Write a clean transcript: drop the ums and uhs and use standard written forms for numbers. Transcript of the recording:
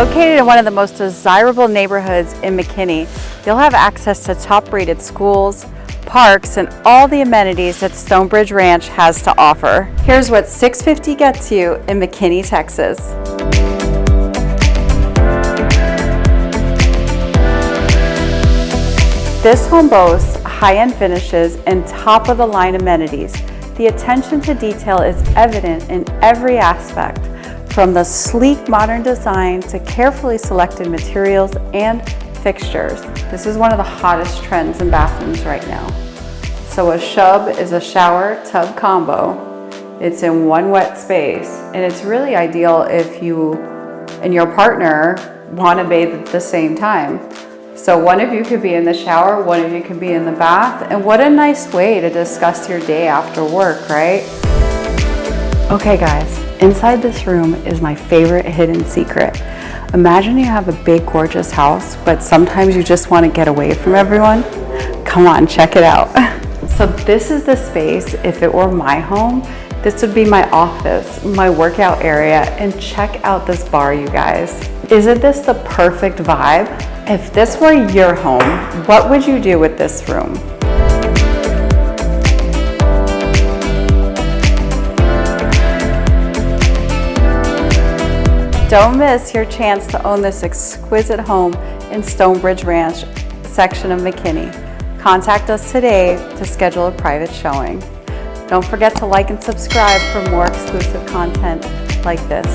Located in one of the most desirable neighborhoods in McKinney, you'll have access to top-rated schools, parks, and all the amenities that Stonebridge Ranch has to offer. Here's what 650 gets you in McKinney, Texas. This home boasts high-end finishes and top-of-the-line amenities. The attention to detail is evident in every aspect, from the sleek modern design to carefully selected materials and fixtures. This is one of the hottest trends in bathrooms right now. So a shub is a shower tub combo. It's in one wet space, and it's really ideal if you and your partner want to bathe at the same time. So one of you could be in the shower, one of you could be in the bath, and what a nice way to discuss your day after work, right? Okay guys, inside this room is my favorite hidden secret. Imagine you have a big, gorgeous house, but sometimes you just want to get away from everyone. Come on, check it out. So this is the space. If it were my home, this would be my office, my workout area, and check out this bar, you guys. Isn't this the perfect vibe? If this were your home, what would you do with this room? Don't miss your chance to own this exquisite home in Stonebridge Ranch section of McKinney. Contact us today to schedule a private showing. Don't forget to like and subscribe for more exclusive content like this.